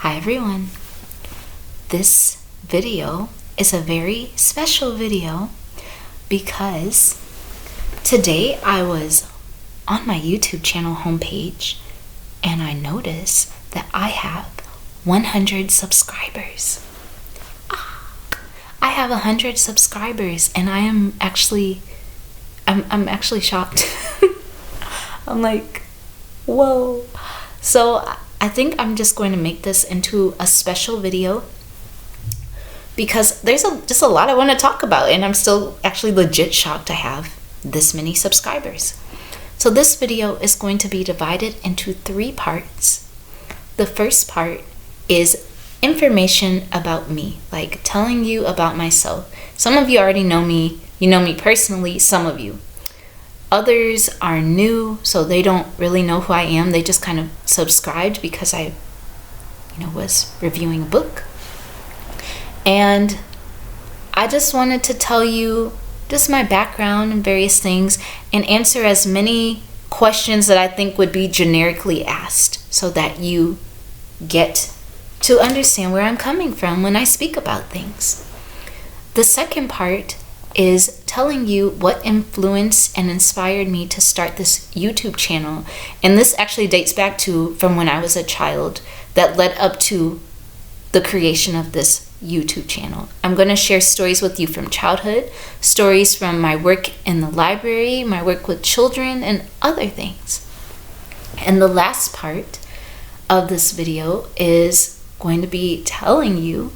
Hi everyone. This video is a very special video because today I was on my YouTube channel homepage and I noticed that I have 100 subscribers. I have 100 subscribers and I'm actually shocked. I'm like, whoa. So I think I'm just going to make this into a special video because there's just a lot I want to talk about, and I'm still actually legit shocked to have this many subscribers. So this video is going to be divided into 3 parts. The first part is information about me, like telling you about myself. Some of you already know me, you know me personally, some of you. Others are new, so they don't really know who I am. They just kind of subscribed because I, was reviewing a book. And I just wanted to tell you just my background and various things and answer as many questions that I think would be generically asked so that you get to understand where I'm coming from when I speak about things. The second part is telling you what influenced and inspired me to start this YouTube channel. And this actually dates back to from when I was a child that led up to the creation of this YouTube channel. I'm going to share stories with you from childhood, stories from my work in the library, my work with children, and other things. And the last part of this video is going to be telling you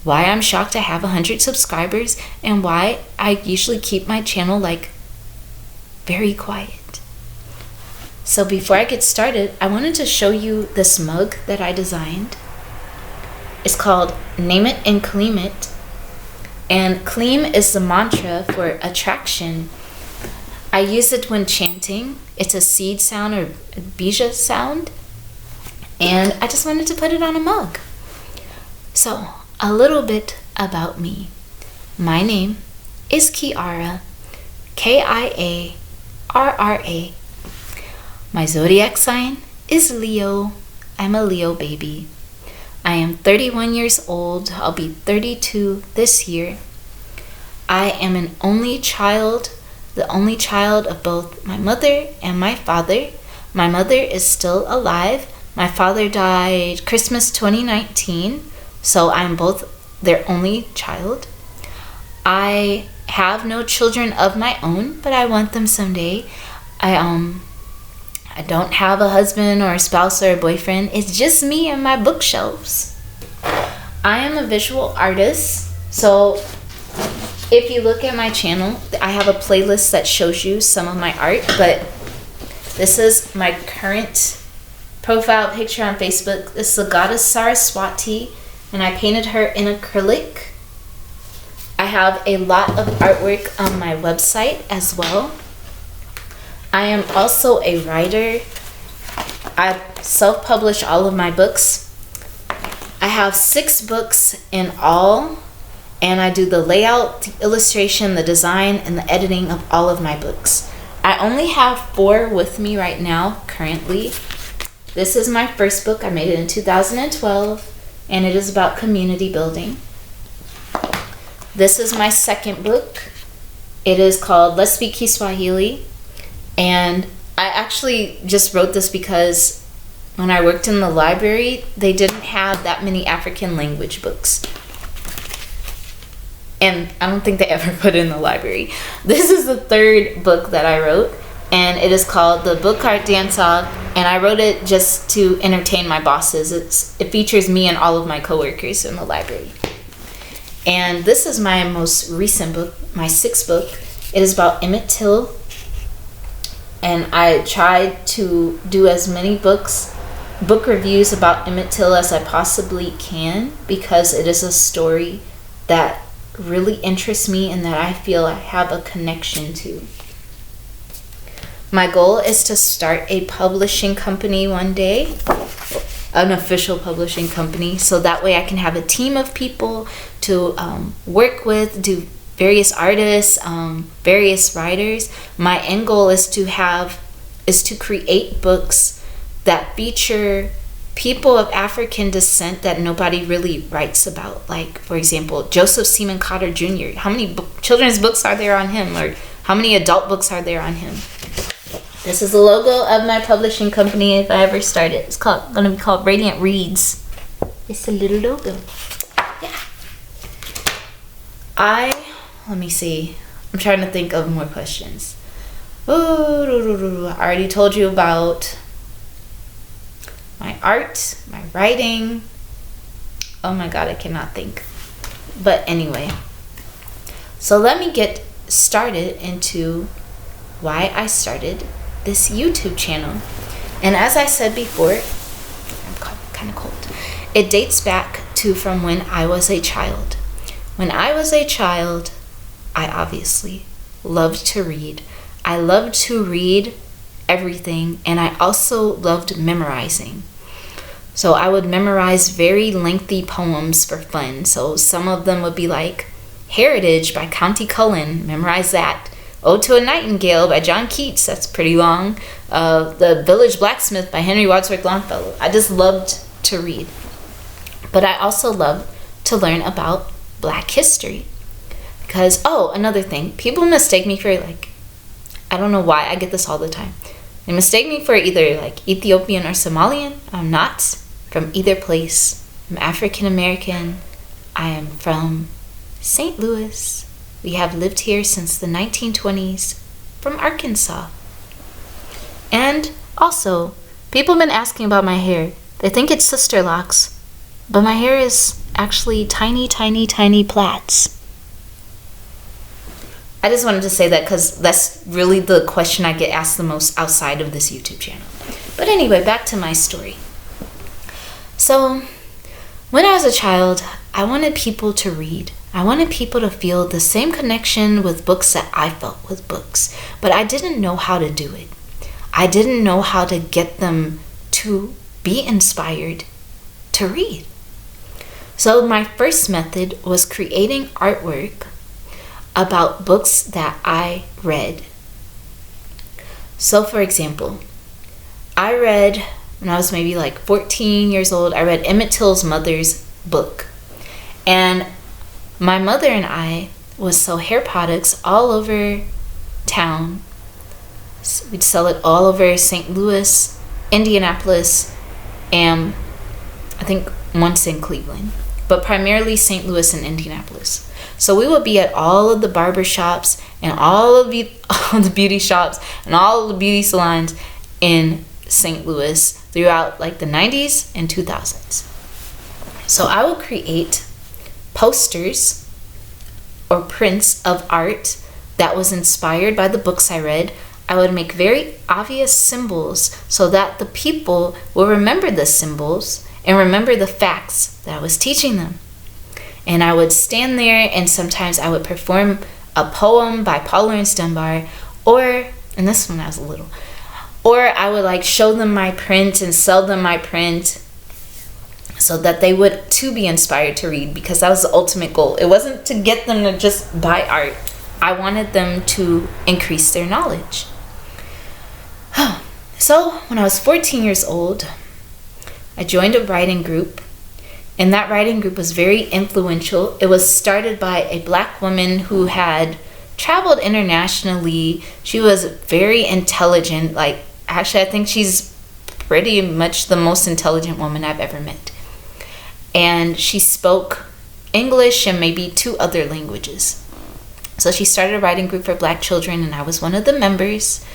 why I'm shocked to have 100 subscribers and why I usually keep my channel very quiet. So before I get started, I wanted to show you this mug that I designed. It's called Name It and Claim It. And claim is the mantra for attraction. I use it when chanting. It's a seed sound or a bija sound. And I just wanted to put it on a mug. So, a little bit about me. My name is Kiara, Kiarra. My zodiac sign is Leo. I'm a Leo baby. I am 31 years old. I'll be 32 this year. I am an only child, the only child of both my mother and my father. My mother is still alive. My father died Christmas 2019. So I'm both their only child. I have no children of my own, but I want them someday. I don't have a husband or a spouse or a boyfriend. It's just me and my bookshelves. I am a visual artist. So if you look at my channel, I have a playlist that shows you some of my art, but this is my current profile picture on Facebook. This is the goddess Saraswati, and I painted her in acrylic. I have a lot of artwork on my website as well. I am also a writer. I self-publish all of my books. I have 6 books in all, and I do the layout, the illustration, the design, and the editing of all of my books. I only have 4 with me right now, currently. This is my first book. I made it in 2012. And it is about community building. This is my second book. It is called Let's Speak Kiswahili. And I actually just wrote this because when I worked in the library, they didn't have that many African language books. And I don't think they ever put it in the library. This is the 3rd book that I wrote. And it is called The Book Art Dance Off, and I wrote it just to entertain my bosses. It features me and all of my coworkers in the library. And this is my most recent book, my 6th book. It is about Emmett Till, and I tried to do as many book reviews about Emmett Till as I possibly can because it is a story that really interests me and that I feel I have a connection to. My goal is to start a publishing company one day, an official publishing company, so that way I can have a team of people to work with, do various artists, various writers. My end goal is to create books that feature people of African descent that nobody really writes about. Like, for example, Joseph Seaman Cotter Jr. How many children's books are there on him? Or how many adult books are there on him? This is the logo of my publishing company if I ever start it. It's going to be called Radiant Reads. It's a little logo. Yeah. Let me see. I'm trying to think of more questions. I already told you about my art, my writing. Oh my God, I cannot think. But anyway, so let me get started into why I started this YouTube channel. And as I said before, I'm kind of cold. It dates back to from when I was a child. When I was a child, I obviously loved to read. I loved to read everything, and I also loved memorizing. So I would memorize very lengthy poems for fun. So some of them would be like Heritage by Conti Cullen, memorize that. Ode to a Nightingale by John Keats, that's pretty long. The Village Blacksmith by Henry Wadsworth Longfellow. I just loved to read. But I also loved to learn about Black history. Because, another thing, people mistake me for I don't know why, I get this all the time. They mistake me for either Ethiopian or Somalian. I'm not from either place. I'm African American. I am from St. Louis. We have lived here since the 1920s, from Arkansas. And also, people have been asking about my hair. They think it's sister locks, but my hair is actually tiny, tiny, tiny plaits. I just wanted to say that because that's really the question I get asked the most outside of this YouTube channel. But anyway, back to my story. So, when I was a child, I wanted people to read. I wanted people to feel the same connection with books that I felt with books. But I didn't know how to do it. I didn't know how to get them to be inspired to read. So my first method was creating artwork about books that I read. So for example, I read, when I was maybe 14 years old, I read Emmett Till's mother's book. And my mother and I would sell hair products all over town. We'd sell it all over St. Louis, Indianapolis, and I think once in Cleveland, but primarily St. Louis and Indianapolis. So we would be at all of the barber shops and all of the beauty shops and all of the beauty salons in St. Louis throughout the 90s and 2000s. So I would create posters or prints of art that was inspired by the books I read. I would make very obvious symbols so that the people will remember the symbols and remember the facts that I was teaching them. And I would stand there and sometimes I would perform a poem by Paul Laurence Dunbar, and this one I was little, or I would show them my print and sell them my print so that they would too be inspired to read, because that was the ultimate goal. It wasn't to get them to just buy art. I wanted them to increase their knowledge. So when I was 14 years old, I joined a writing group, and that writing group was very influential. It was started by a Black woman who had traveled internationally. She was very intelligent. Actually, I think she's pretty much the most intelligent woman I've ever met. And she spoke English and maybe 2 other languages. So she started a writing group for Black children, and I was one of the members.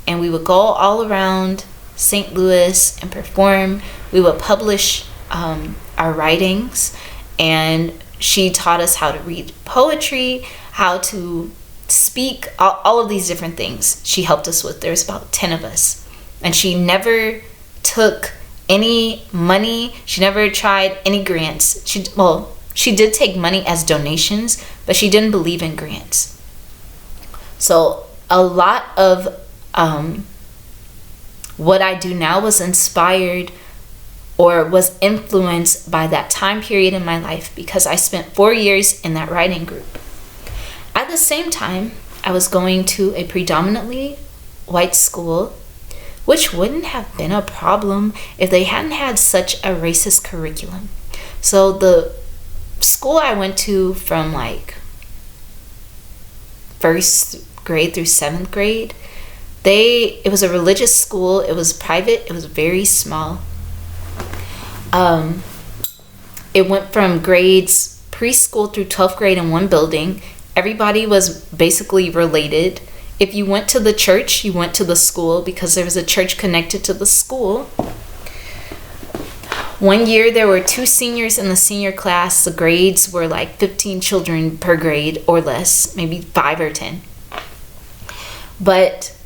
And we would go all around St. Louis and perform. We would publish our writings, and she taught us how to read poetry, how to speak, all of these different things she helped us with. There was about 10 of us, and she never took any money. She never tried any grants. She did take money as donations, but she didn't believe in grants. So a lot of what I do now was inspired or was influenced by that time period in my life, because I spent 4 years in that writing group. At the same time, I was going to a predominantly white school which wouldn't have been a problem if they hadn't had such a racist curriculum. So the school I went to from like first grade through seventh grade, it was a religious school. It was private. It was very small. It went from grades preschool through 12th grade in one building. Everybody was basically related. If you went to the church, you went to the school because there was a church connected to the school. One year there were 2 seniors in the senior class. The grades were like 15 children per grade or less, maybe 5 or 10. But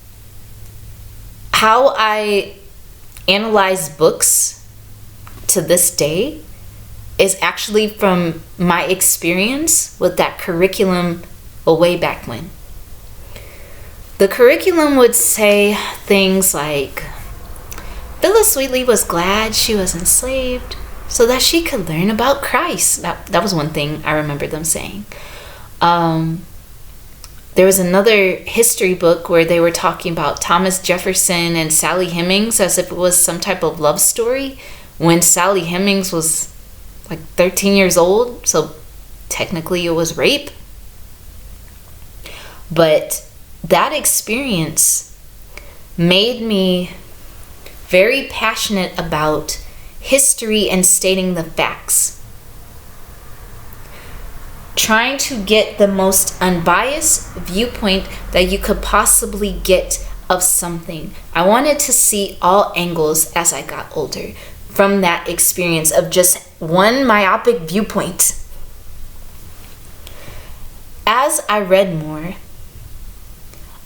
how I analyze books to this day is actually from my experience with that curriculum way back when. The curriculum would say things like, Phyllis Wheatley was glad she was enslaved so that she could learn about Christ. That was one thing I remember them saying. There was another history book where they were talking about Thomas Jefferson and Sally Hemings as if it was some type of love story, when Sally Hemings was like 13 years old, so technically it was rape. But that experience made me very passionate about history and stating the facts. Trying to get the most unbiased viewpoint that you could possibly get of something. I wanted to see all angles as I got older from that experience of just one myopic viewpoint. As I read more,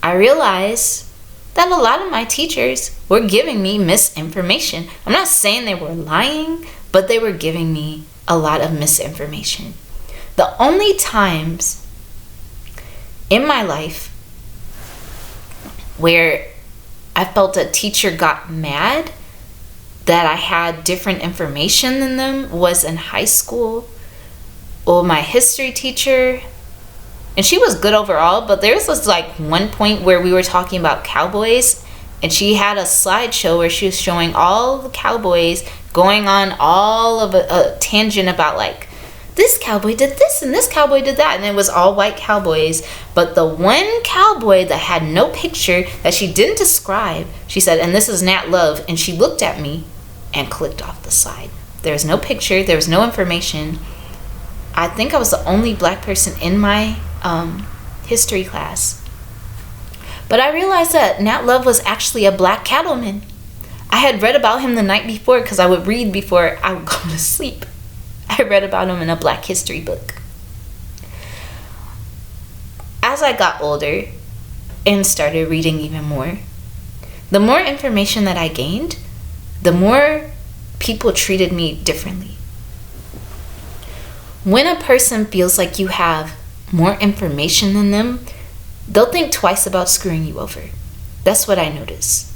I realized that a lot of my teachers were giving me misinformation. I'm not saying they were lying, but they were giving me a lot of misinformation. The only times in my life where I felt a teacher got mad that I had different information than them was in high school. Well, my history teacher, and she was good overall, but there was this like one point where we were talking about cowboys, and she had a slideshow where she was showing all the cowboys going on all of a tangent about like, this cowboy did this and this cowboy did that, and it was all white cowboys. But the one cowboy that had no picture, that she didn't describe, she said, and this is Nat Love, and she looked at me and clicked off the slide. There was no picture, there was no information. I think I was the only black person in my history class. But I realized that Nat Love was actually a black cattleman. I had read about him the night before because I would read before I would go to sleep. I read about him in a black history book. As I got older and started reading even more, the more information that I gained, the more people treated me differently. When a person feels like you have more information than them, they'll think twice about screwing you over. That's what I noticed.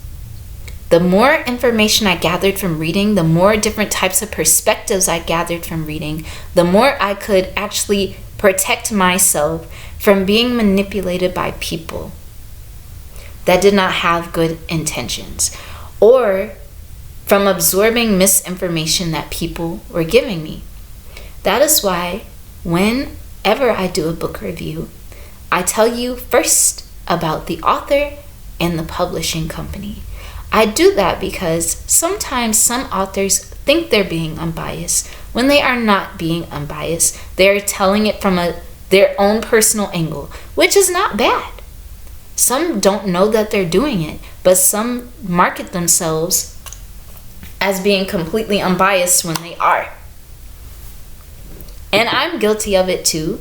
The more information I gathered from reading, the more different types of perspectives I gathered from reading, the more I could actually protect myself from being manipulated by people that did not have good intentions, or from absorbing misinformation that people were giving me. That is why whenever I do a book review, I tell you first about the author and the publishing company. I do that because sometimes some authors think they're being unbiased when they are not being unbiased. They're telling it from their own personal angle, which is not bad. Some don't know that they're doing it, but some market themselves as being completely unbiased when they are. And I'm guilty of it too,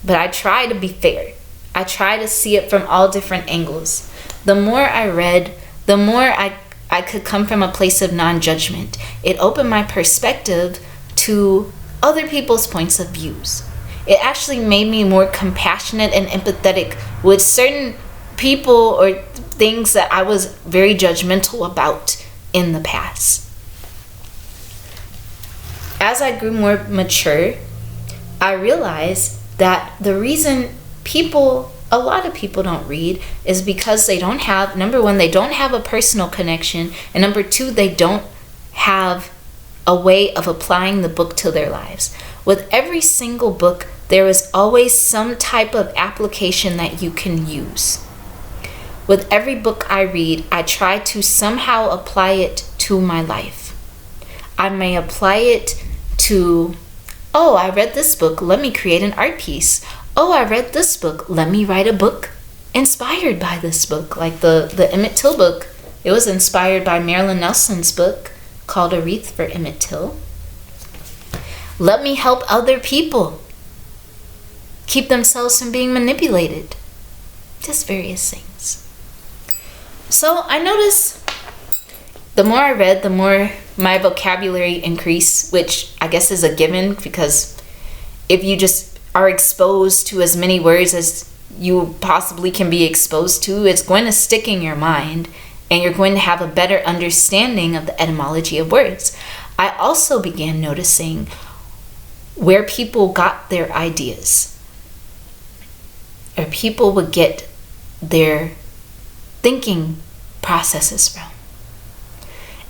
but I try to be fair. I try to see it from all different angles. The more I read, the more I could come from a place of non-judgment. It opened my perspective to other people's points of views. It actually made me more compassionate and empathetic with certain people or things that I was very judgmental about in the past. As I grew more mature, I realized that the reason people a lot of people don't read is because they don't have, number one, they don't have a personal connection, and number two, they don't have a way of applying the book to their lives. With every single book, there is always some type of application that you can use. With every book I read, I try to somehow apply it to my life. I may apply it to, oh, I read this book, let me create an art piece. Oh, I read this book, let me write a book inspired by this book. Like the Emmett Till book, it was inspired by Marilyn Nelson's book called A Wreath for Emmett Till. Let me help other people keep themselves from being manipulated. Just various things. So I noticed the more I read, the more my vocabulary increased, which I guess is a given, because if you just are exposed to as many words as you possibly can be exposed to, it's going to stick in your mind and you're going to have a better understanding of the etymology of words. I also began noticing where people got their ideas, or people would get their thinking processes from.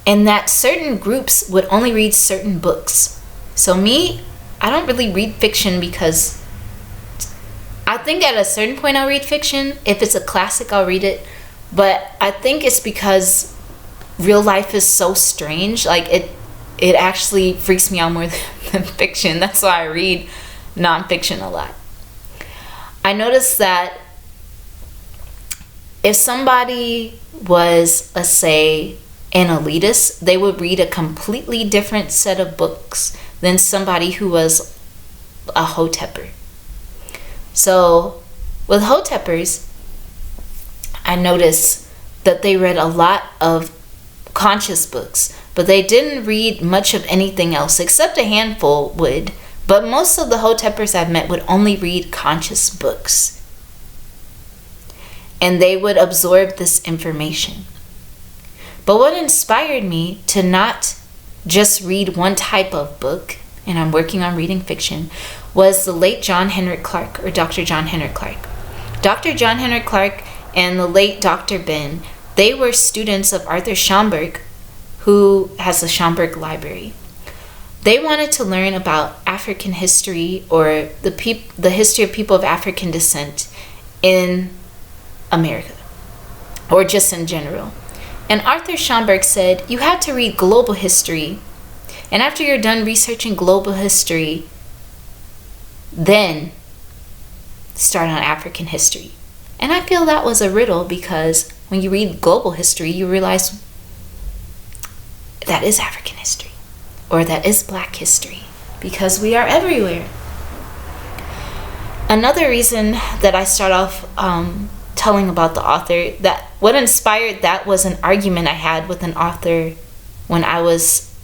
And that certain groups would only read certain books. So me, I don't really read fiction because I think at a certain point I'll read fiction. If it's a classic, I'll read it. But I think it's because real life is so strange. Like it actually freaks me out more than fiction. That's why I read nonfiction a lot. I noticed that if somebody was, let's say, an elitist, they would read a completely different set of books than somebody who was a hotepper. So with hoteppers, I noticed that they read a lot of conscious books, but they didn't read much of anything else, except a handful would. But most of the hoteppers I've met would only read conscious books. And they would absorb this information. But what inspired me to not just read one type of book, and I'm working on reading fiction, was the late John Henrik Clarke, or Dr. John Henrik Clarke. Dr. John Henrik Clarke and the late Dr. Ben, they were students of Arthur Schomburg, who has the Schomburg Library. They wanted to learn about African history, or the history of people of African descent in America, or just in general. And Arthur Schomburg said, you have to read global history. And after you're done researching global history, then start on African history. And I feel that was a riddle, because when you read global history, you realize that is African history, or that is Black history, because we are everywhere. Another reason that I start off telling about the author, that what inspired that was an argument I had with an author when I was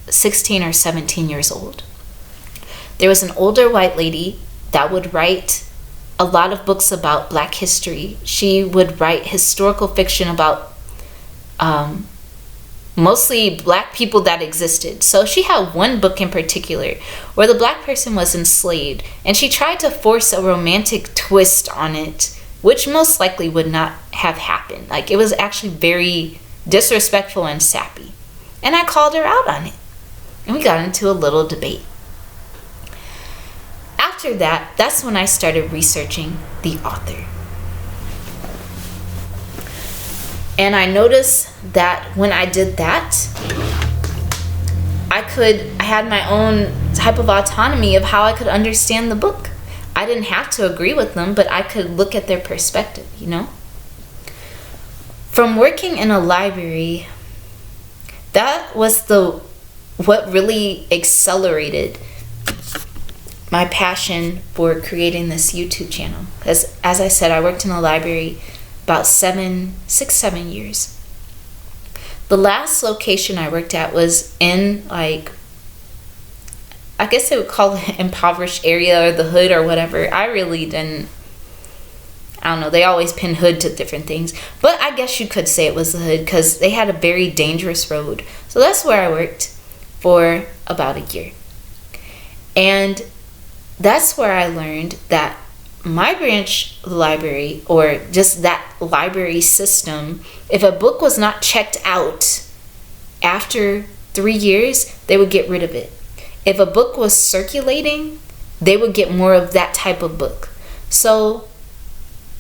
16 or 17 years old. There was an older white lady that would write a lot of books about Black history. She would write historical fiction about mostly Black people that existed. So she had one book in particular where the Black person was enslaved, and she tried to force a romantic twist on it, which most likely would not have happened. Like, it was actually very disrespectful and sappy. And I called her out on it. And we got into a little debate. After that, that's when I started researching the author. And I noticed that when I did that, I had my own type of autonomy of how I could understand the book. I didn't have to agree with them, but I could look at their perspective, you know? From working in a library, that was what really accelerated my passion for creating this YouTube channel. Because as I said, I worked in a library about 7 years. The last location I worked at was in, like, I guess they would call it impoverished area, or the hood, or whatever. I really didn't, I don't know, they always pin hood to different things. But I guess you could say it was the hood, because they had a very dangerous road. So that's where I worked for about a year. And that's where I learned that my branch library, or just that library system, if a book was not checked out after 3 years, they would get rid of it. If a book was circulating, they would get more of that type of book. So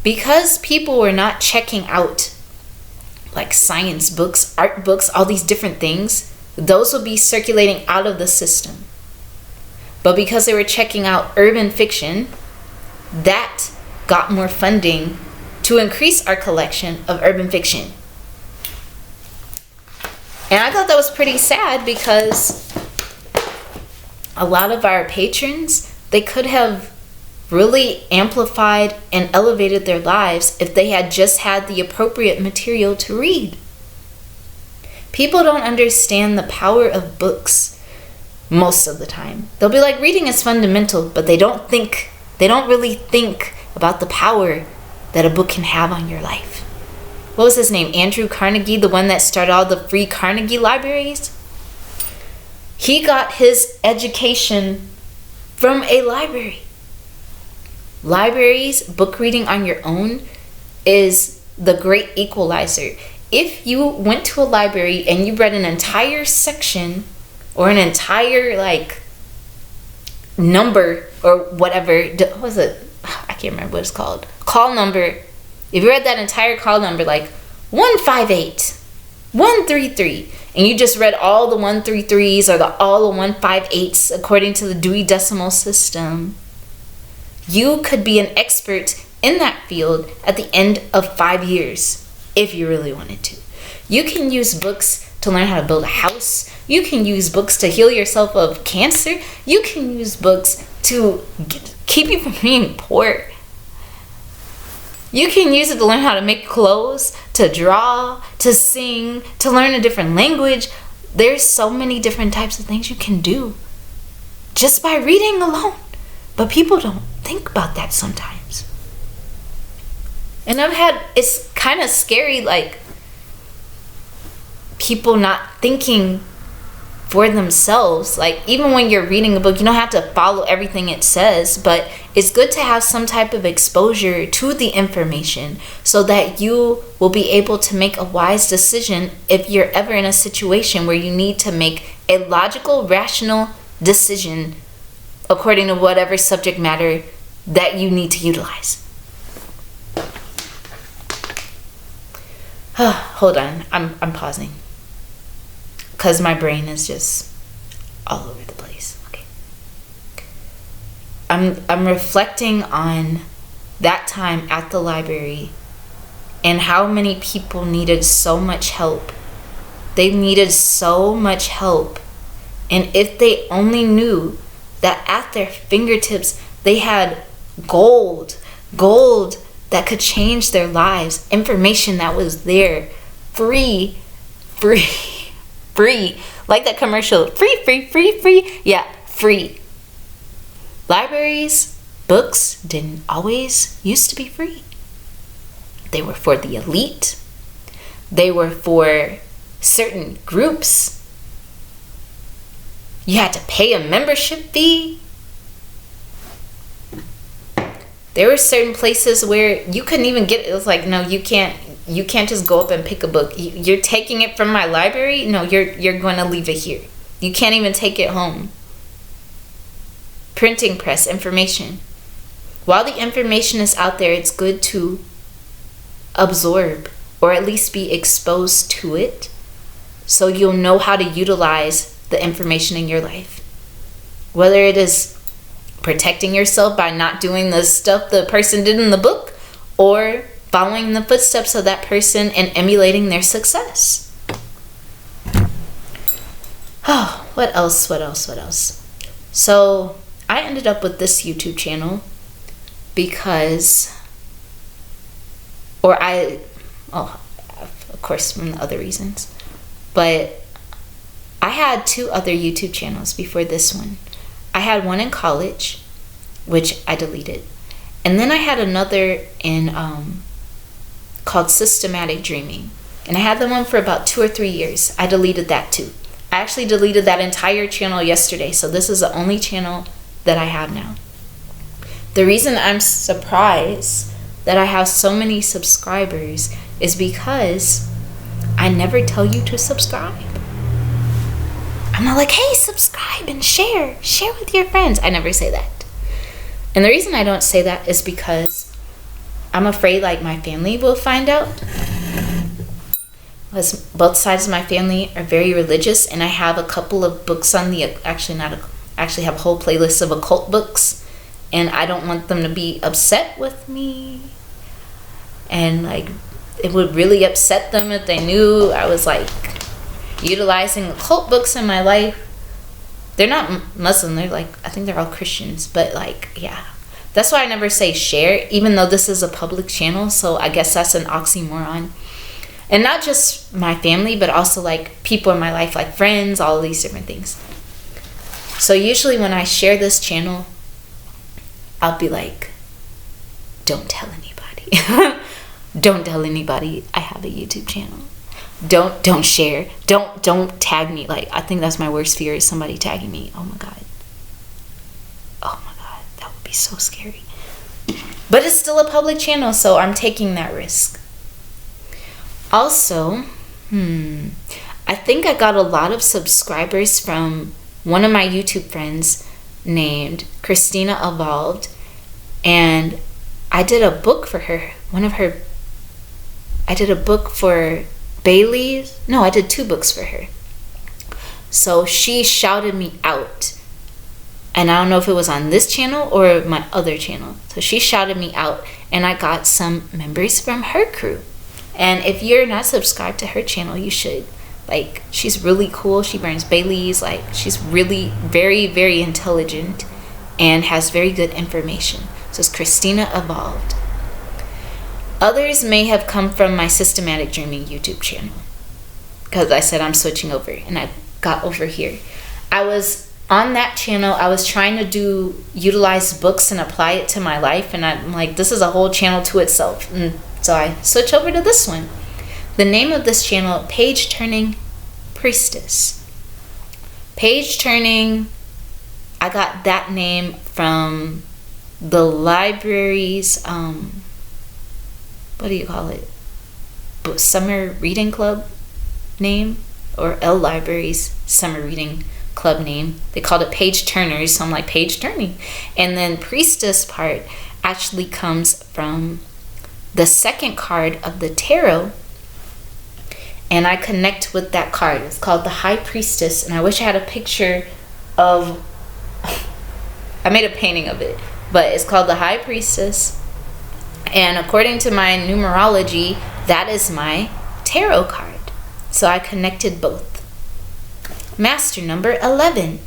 because people were not checking out like science books, art books, all these different things, those would be circulating out of the system. But because they were checking out urban fiction, that got more funding to increase our collection of urban fiction. And I thought that was pretty sad, because a lot of our patrons, they could have really amplified and elevated their lives if they had just had the appropriate material to read. People don't understand the power of books most of the time. They'll be like, reading is fundamental, but they don't really think about the power that a book can have on your life. What was his name? Andrew Carnegie, the one that started all the free Carnegie libraries? He got his education from a library. Libraries, book reading on your own, is the great equalizer. If you went to a library and you read an entire section or an entire number or whatever, what was it? I can't remember what it's called. Call number. If you read that entire call number, like 158, 133, and you just read all the 133s or all the 158s according to the Dewey Decimal System, you could be an expert in that field at the end of 5 years if you really wanted to. You can use books to learn how to build a house. You can use books to heal yourself of cancer. You can use books to keep you from being poor. You can use it to learn how to make clothes, to draw, to sing, to learn a different language. There's so many different types of things you can do just by reading alone. But people don't think about that sometimes. And it's kind of scary, like, people not thinking for themselves. Like, even when you're reading a book, you don't have to follow everything it says, but it's good to have some type of exposure to the information so that you will be able to make a wise decision if you're ever in a situation where you need to make a logical, rational decision according to whatever subject matter that you need to utilize. Hold on, I'm pausing because my brain is just all over the place. Okay. I'm reflecting on that time at the library and how many people needed so much help. They needed so much help. And if they only knew that at their fingertips they had gold that could change their lives, information that was there, free, like that commercial, free, yeah, free. Libraries, books didn't always used to be free. They were for the elite. They were for certain groups. You had to pay a membership fee. There were certain places where you couldn't even get it. It was like, no, you can't just go up and pick a book. You're taking it from my library? No, you're going to leave it here. You can't even take it home. Printing press, information. While the information is out there, it's good to absorb or at least be exposed to it so you'll know how to utilize the information in your life. Whether it is protecting yourself by not doing the stuff the person did in the book, or following the footsteps of that person and emulating their success. Oh, what else? So I ended up with this YouTube channel because, of course, from the other reasons, but I had 2 other YouTube channels before this one. I had one in college, which I deleted. And then I had another called Systematic Dreaming. And I had that one for about 2 or 3 years. I deleted that too. I actually deleted that entire channel yesterday. So this is the only channel that I have now. The reason I'm surprised that I have so many subscribers is because I never tell you to subscribe. I'm not like, hey, subscribe and share with your friends. I never say that. And the reason I don't say that is because I'm afraid like my family will find out. Because both sides of my family are very religious, and I have a couple of books on the, actually have a whole playlist of occult books, and I don't want them to be upset with me. And like, it would really upset them if they knew I was like utilizing occult books in my life. They're not Muslim, they're like, I think they're all Christians, but like, yeah. That's why I never say share, even though this is a public channel, so I guess that's an oxymoron. And not just my family, but also like people in my life, like friends, all of these different things. So usually when I share this channel, I'll be like, don't tell anybody. Don't tell anybody I have a YouTube channel. Don't share. Don't tag me. Like, I think that's my worst fear, is somebody tagging me. Oh my God. Oh my God. That would be so scary. But it's still a public channel, so I'm taking that risk. Also, I think I got a lot of subscribers from one of my YouTube friends named Christina Evolved, and I did a book for her. I did a book for Bailey's. No, I did 2 books for her. So she shouted me out, and I don't know if it was on this channel or my other channel. So she shouted me out, and I got some members from her crew. And if you're not subscribed to her channel, you should. Like, she's really cool. She burns Bailey's. Like, she's really very, very intelligent and has very good information. So it's Christina Evolved. Others may have come from my Systematic Dreaming YouTube channel, because I said I'm switching over, and I got over here. I was on that channel. I was trying to utilize books and apply it to my life, and I'm like, this is a whole channel to itself. And so I switched over to this one. The name of this channel, Pageturning Priestess. Pageturning, I got that name from the library's, what do you call it? Summer Reading Club name, or L Library's Summer Reading Club name. They called it Page Turners, so I'm like, Page Turning. And then Priestess part actually comes from the second card of the tarot, and I connect with that card. It's called the High Priestess, and I wish I had a picture of, I made a painting of it, but it's called the High Priestess, and according to my numerology, that is my tarot card. So I connected both. Master number 11.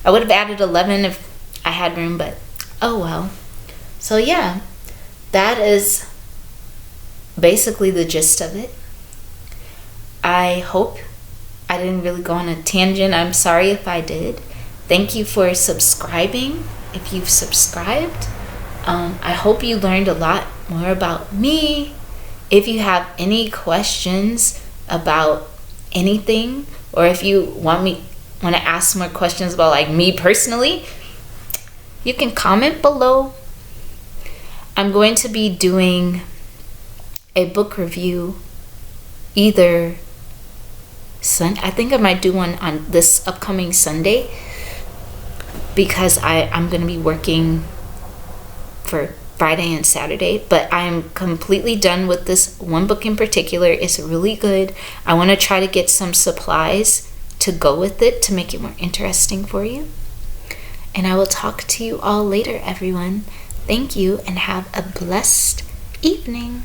I would have added 11 if I had room, but oh well. So yeah, that is basically the gist of it. I hope I didn't really go on a tangent. I'm sorry if I did. Thank you for subscribing. If you've subscribed, I hope you learned a lot more about me. If you have any questions about anything, or if you want to ask more questions about like me personally, you can comment below. I'm going to be doing a book review either I think I might do one on this upcoming Sunday, because I'm going to be working for Friday and Saturday, but I'm completely done with this one book in particular. It's really good. I want to try to get some supplies to go with it to make it more interesting for you. And I will talk to you all later, everyone. Thank you, and have a blessed evening.